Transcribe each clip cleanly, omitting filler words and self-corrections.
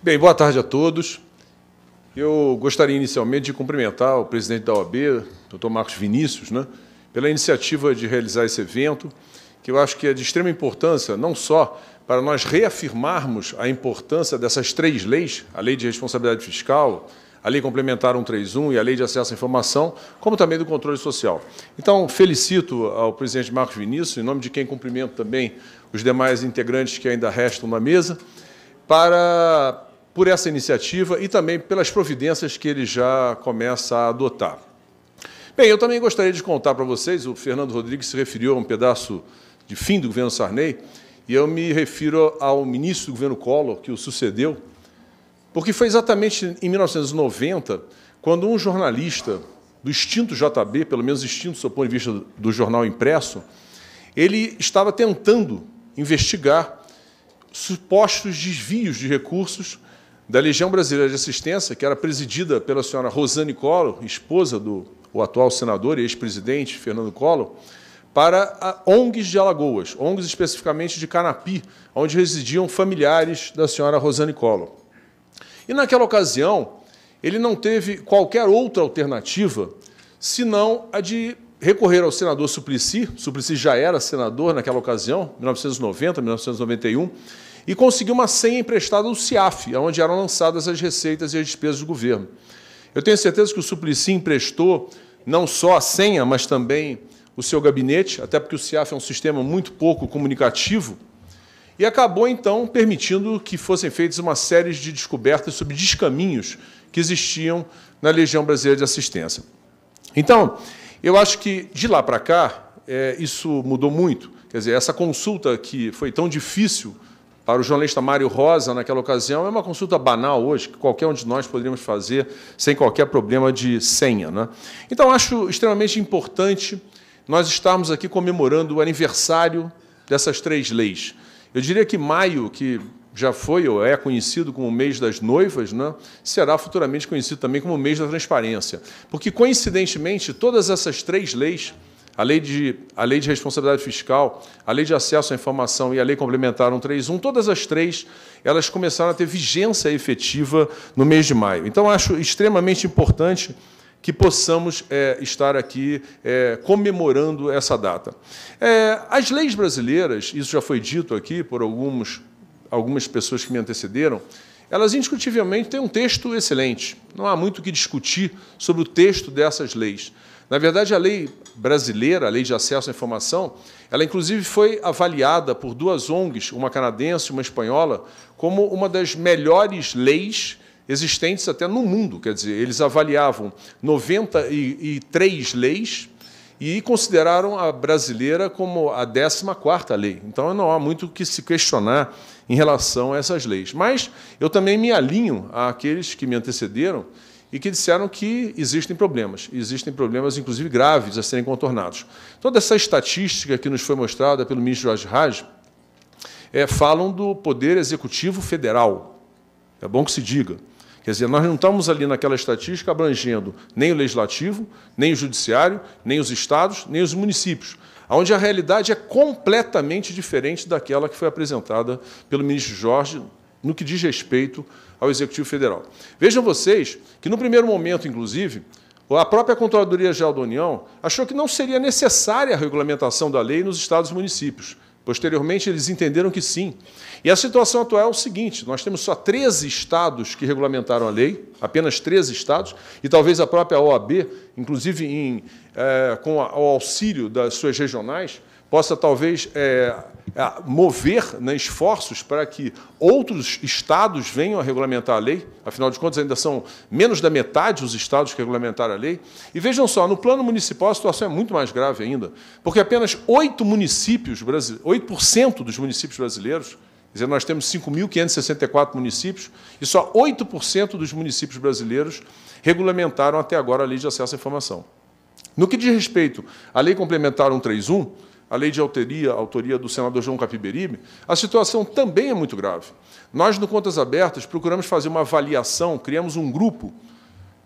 Bem, boa tarde a todos. Eu gostaria inicialmente de cumprimentar o presidente da OAB, Dr. Marcos Vinícius, pela iniciativa de realizar esse evento, que eu acho que é de extrema importância, não só para nós reafirmarmos a importância dessas três leis, a Lei de Responsabilidade Fiscal, a Lei Complementar 131 e a Lei de Acesso à Informação, como também do controle social. Então, felicito ao presidente Marcos Vinícius, em nome de quem cumprimento também os demais integrantes que ainda restam na mesa, por essa iniciativa e também pelas providências que ele já começa a adotar. Bem, eu também gostaria de contar para vocês, o Fernando Rodrigues se referiu a um pedaço de fim do governo Sarney, e eu me refiro ao ministro do governo Collor, que o sucedeu, porque foi exatamente em 1990, quando um jornalista do extinto JB, pelo menos extinto do seu ponto de vista do jornal impresso, ele estava tentando investigar supostos desvios de recursos da Legião Brasileira de Assistência, que era presidida pela senhora Rosane Collor, esposa do atual senador e ex-presidente Fernando Collor, para ONGs de Alagoas, ONGs especificamente de Canapi, onde residiam familiares da senhora Rosane Collor. E, naquela ocasião, ele não teve qualquer outra alternativa senão a de recorrer ao senador Suplicy. Suplicy já era senador naquela ocasião, 1990, 1991, e conseguiu uma senha emprestada do CIAF, onde eram lançadas as receitas e as despesas do governo. Eu tenho certeza que o Suplicy emprestou não só a senha, mas também o seu gabinete, até porque o CIAF é um sistema muito pouco comunicativo, e acabou, então, permitindo que fossem feitas uma série de descobertas sobre descaminhos que existiam na Legião Brasileira de Assistência. Então, eu acho que, de lá para cá, isso mudou muito. Quer dizer, essa consulta que foi tão difícil para o jornalista Mário Rosa, naquela ocasião, é uma consulta banal hoje, que qualquer um de nós poderíamos fazer sem qualquer problema de senha. Então, acho extremamente importante nós estarmos aqui comemorando o aniversário dessas três leis. Eu diria que maio, que já foi ou é conhecido como o mês das noivas, será futuramente conhecido também como o mês da transparência. Porque, coincidentemente, todas essas três leis, a lei de responsabilidade fiscal, a lei de acesso à informação e a lei complementar 131, todas as três, elas começaram a ter vigência efetiva no mês de maio. Então, acho extremamente importante que possamos estar aqui comemorando essa data. As leis brasileiras, isso já foi dito aqui por algumas pessoas que me antecederam, elas indiscutivelmente têm um texto excelente. Não há muito o que discutir sobre o texto dessas leis. Na verdade, a lei brasileira, a Lei de Acesso à Informação, ela, inclusive, foi avaliada por duas ONGs, uma canadense e uma espanhola, como uma das melhores leis existentes até no mundo. Quer dizer, eles avaliavam 93 leis e consideraram a brasileira como a 14ª lei. Então, não há muito o que se questionar em relação a essas leis. Mas eu também me alinho àqueles que me antecederam e que disseram que existem problemas, inclusive, graves a serem contornados. Toda essa estatística que nos foi mostrada pelo ministro Jorge Raj falam do Poder Executivo Federal. É bom que se diga. Quer dizer, nós não estamos ali naquela estatística abrangendo nem o Legislativo, nem o Judiciário, nem os Estados, nem os municípios, onde a realidade é completamente diferente daquela que foi apresentada pelo ministro Jorge no que diz respeito ao Executivo Federal. Vejam vocês que, no primeiro momento, inclusive, a própria Controladoria Geral da União achou que não seria necessária a regulamentação da lei nos estados e municípios. Posteriormente, eles entenderam que sim. E a situação atual é o seguinte: nós temos só 13 estados que regulamentaram a lei, apenas 13 estados, e talvez a própria OAB, inclusive com o auxílio das suas regionais, possa talvez mover esforços para que outros estados venham a regulamentar a lei. Afinal de contas, ainda são menos da metade os estados que regulamentaram a lei. E vejam só, no plano municipal a situação é muito mais grave ainda, porque apenas 8% dos municípios brasileiros, quer dizer, nós temos 5.564 municípios, e só 8% dos municípios brasileiros regulamentaram até agora a Lei de Acesso à Informação. No que diz respeito à Lei Complementar 131, a lei de autoria do senador João Capiberibe, a situação também é muito grave. Nós, no Contas Abertas, procuramos fazer uma avaliação, criamos um grupo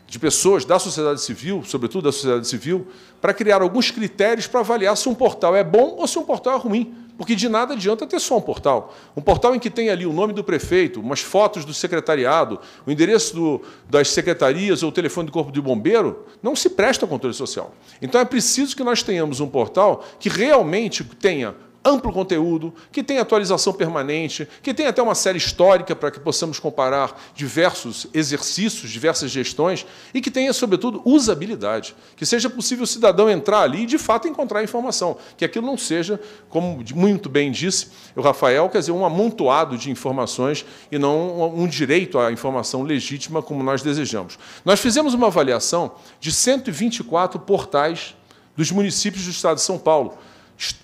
de pessoas da sociedade civil, sobretudo da sociedade civil, para criar alguns critérios para avaliar se um portal é bom ou se um portal é ruim. Porque de nada adianta ter só um portal. Um portal em que tem ali o nome do prefeito, umas fotos do secretariado, o endereço das secretarias ou o telefone do corpo de bombeiro, não se presta ao controle social. Então é preciso que nós tenhamos um portal que realmente tenha amplo conteúdo, que tenha atualização permanente, que tenha até uma série histórica para que possamos comparar diversos exercícios, diversas gestões, e que tenha, sobretudo, usabilidade, que seja possível o cidadão entrar ali e, de fato, encontrar informação, que aquilo não seja, como muito bem disse o Rafael, quer dizer, um amontoado de informações e não um direito à informação legítima como nós desejamos. Nós fizemos uma avaliação de 124 portais dos municípios do Estado de São Paulo,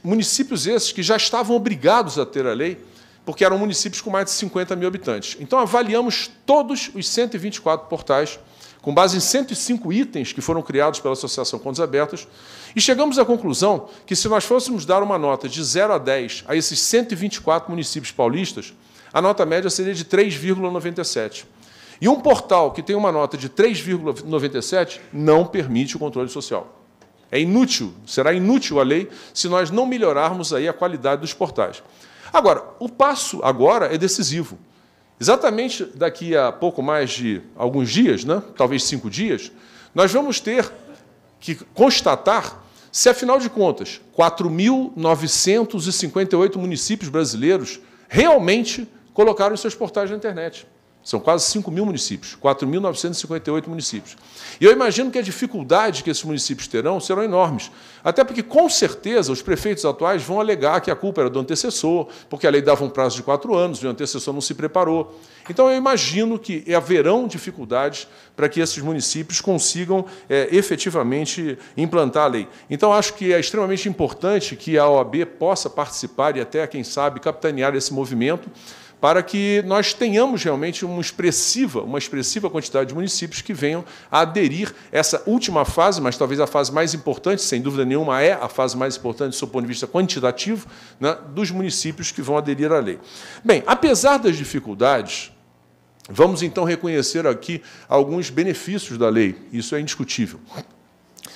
municípios esses que já estavam obrigados a ter a lei, porque eram municípios com mais de 50 mil habitantes. Então, avaliamos todos os 124 portais, com base em 105 itens que foram criados pela Associação Contas Abertas, e chegamos à conclusão que, se nós fôssemos dar uma nota de 0 a 10 a esses 124 municípios paulistas, a nota média seria de 3,97. E um portal que tem uma nota de 3,97 não permite o controle social. É inútil, será inútil a lei se nós não melhorarmos aí a qualidade dos portais. Agora, o passo agora é decisivo. Exatamente daqui a pouco mais de alguns dias, né, talvez 5 dias, nós vamos ter que constatar se, afinal de contas, 4.958 municípios brasileiros realmente colocaram os seus portais na internet. São quase 5 mil municípios, 4.958 municípios. E eu imagino que a dificuldade que esses municípios terão serão enormes. Até porque, com certeza, os prefeitos atuais vão alegar que a culpa era do antecessor, porque a lei dava um prazo de 4 anos e o antecessor não se preparou. Então, eu imagino que haverão dificuldades para que esses municípios consigam efetivamente implantar a lei. Então, acho que é extremamente importante que a OAB possa participar e até, quem sabe, capitanear esse movimento, para que nós tenhamos realmente uma expressiva quantidade de municípios que venham a aderir a essa última fase, mas talvez a fase mais importante, sem dúvida nenhuma, é a fase mais importante do seu ponto de vista quantitativo, né, dos municípios que vão aderir à lei. Bem, apesar das dificuldades, vamos então reconhecer aqui alguns benefícios da lei, isso é indiscutível.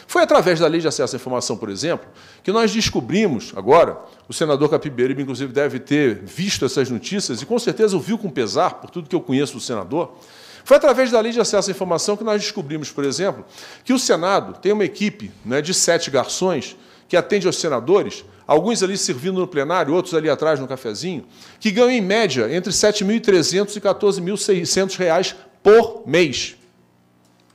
Foi através da Lei de Acesso à Informação, por exemplo, que nós descobrimos, agora, o senador Capiberibe, inclusive, deve ter visto essas notícias, e com certeza o viu com pesar, por tudo que eu conheço do senador. Foi através da Lei de Acesso à Informação que nós descobrimos, por exemplo, que o Senado tem uma equipe, né, de 7 garçons que atende aos senadores, alguns ali servindo no plenário, outros ali atrás no cafezinho, que ganham, em média, entre R$ 7.300 e R$ 14.600 por mês.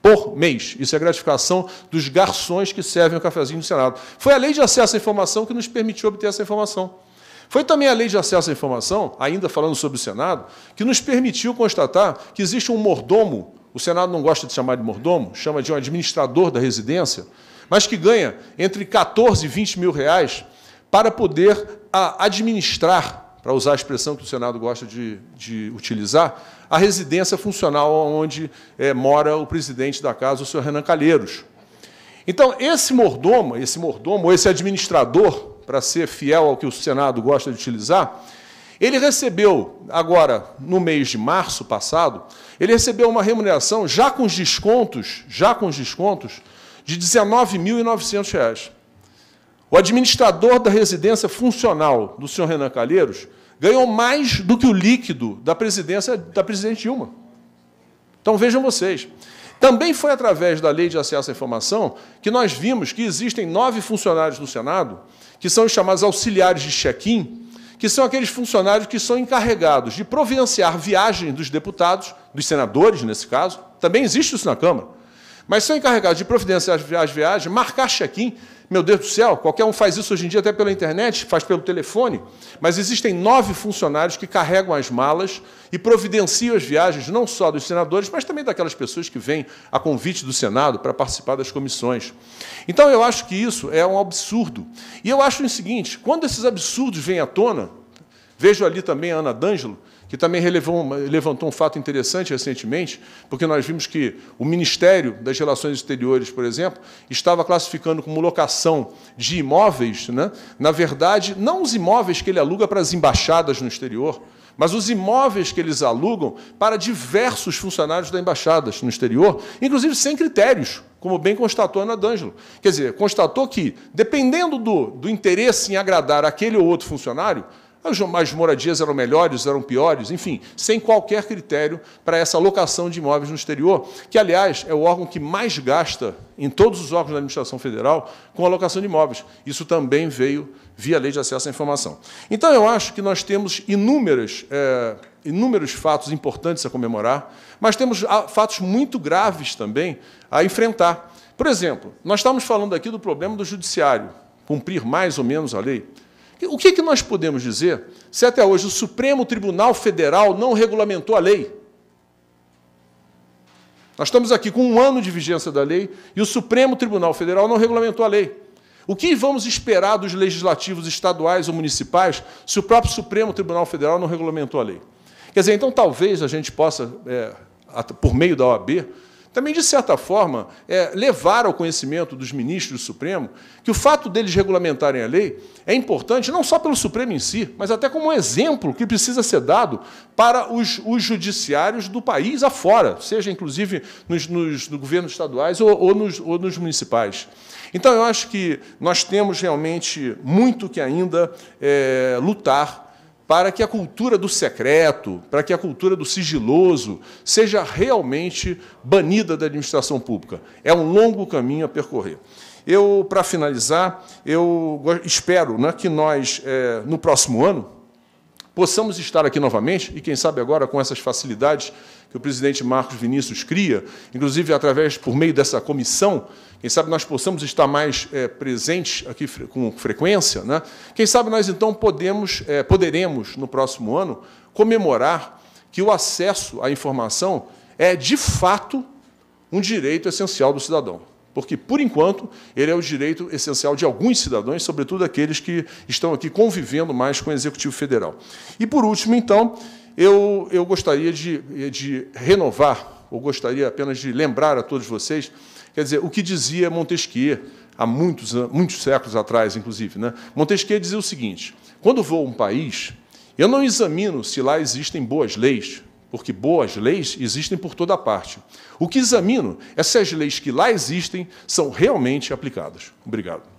Por mês. Isso é a gratificação dos garçons que servem o cafezinho no Senado. Foi a Lei de Acesso à Informação que nos permitiu obter essa informação. Foi também a Lei de Acesso à Informação, ainda falando sobre o Senado, que nos permitiu constatar que existe um mordomo, o Senado não gosta de chamar de mordomo, chama de um administrador da residência, mas que ganha entre 14 e 20 mil reais para poder administrar, para usar a expressão que o Senado gosta de utilizar, a residência funcional onde mora o presidente da casa, o senhor Renan Calheiros. Então, esse mordomo, ou esse administrador, para ser fiel ao que o Senado gosta de utilizar, ele recebeu, agora, no mês de março passado, ele recebeu uma remuneração, já com os descontos, de R$ 19.900. O administrador da residência funcional do senhor Renan Calheiros ganhou mais do que o líquido da presidência da presidente Dilma. Então, vejam vocês. Também foi através da Lei de Acesso à Informação que nós vimos que existem 9 funcionários no Senado, que são os chamados auxiliares de check-in, que são aqueles funcionários que são encarregados de providenciar viagens dos deputados, dos senadores, nesse caso, também existe isso na Câmara, mas são encarregados de providenciar as viagens, marcar check-in. Meu Deus do céu, qualquer um faz isso hoje em dia até pela internet, faz pelo telefone, mas existem 9 funcionários que carregam as malas e providenciam as viagens, não só dos senadores, mas também daquelas pessoas que vêm a convite do Senado para participar das comissões. Então, eu acho que isso é um absurdo. E eu acho o seguinte, quando esses absurdos vêm à tona, vejo ali também a Ana D'Angelo, que também levantou um fato interessante recentemente, porque nós vimos que o Ministério das Relações Exteriores, por exemplo, estava classificando como locação de imóveis, né, na verdade, não os imóveis que ele aluga para as embaixadas no exterior, mas os imóveis que eles alugam para diversos funcionários da embaixada no exterior, inclusive sem critérios, como bem constatou a Ana D'Angelo. Quer dizer, constatou que, dependendo do interesse em agradar aquele ou outro funcionário, as moradias eram melhores, eram piores, enfim, sem qualquer critério para essa alocação de imóveis no exterior, que, aliás, é o órgão que mais gasta em todos os órgãos da administração federal com alocação de imóveis. Isso também veio via Lei de Acesso à Informação. Então, eu acho que nós temos inúmeros fatos importantes a comemorar, mas temos fatos muito graves também a enfrentar. Por exemplo, nós estamos falando aqui do problema do judiciário, cumprir mais ou menos a lei. O que nós podemos dizer se até hoje o Supremo Tribunal Federal não regulamentou a lei? Nós estamos aqui com 1 ano de vigência da lei e o Supremo Tribunal Federal não regulamentou a lei. O que vamos esperar dos legislativos estaduais ou municipais se o próprio Supremo Tribunal Federal não regulamentou a lei? Quer dizer, então, talvez a gente possa, por meio da OAB, também, de certa forma, levar ao conhecimento dos ministros do Supremo que o fato deles regulamentarem a lei é importante não só pelo Supremo em si, mas até como um exemplo que precisa ser dado para os judiciários do país afora, seja, inclusive, nos governos estaduais ou nos municipais. Então, eu acho que nós temos realmente muito que ainda lutar para que a cultura do secreto, para que a cultura do sigiloso seja realmente banida da administração pública. É um longo caminho a percorrer. Para finalizar, eu espero, né, que nós, no próximo ano, possamos estar aqui novamente, e quem sabe agora com essas facilidades que o presidente Marcos Vinícius cria, inclusive por meio dessa comissão, quem sabe nós possamos estar mais presentes aqui com frequência, né? Quem sabe nós, então, poderemos, no próximo ano, comemorar que o acesso à informação é, de fato, um direito essencial do cidadão. Porque, por enquanto, ele é o direito essencial de alguns cidadãos, sobretudo aqueles que estão aqui convivendo mais com o Executivo Federal. E, por último, então, eu gostaria de renovar, ou gostaria apenas de lembrar a todos vocês, quer dizer, o que dizia Montesquieu, há muitos séculos atrás, inclusive, né? Montesquieu dizia o seguinte: quando vou a um país, eu não examino se lá existem boas leis, porque boas leis existem por toda parte. O que examino é se as leis que lá existem são realmente aplicadas. Obrigado.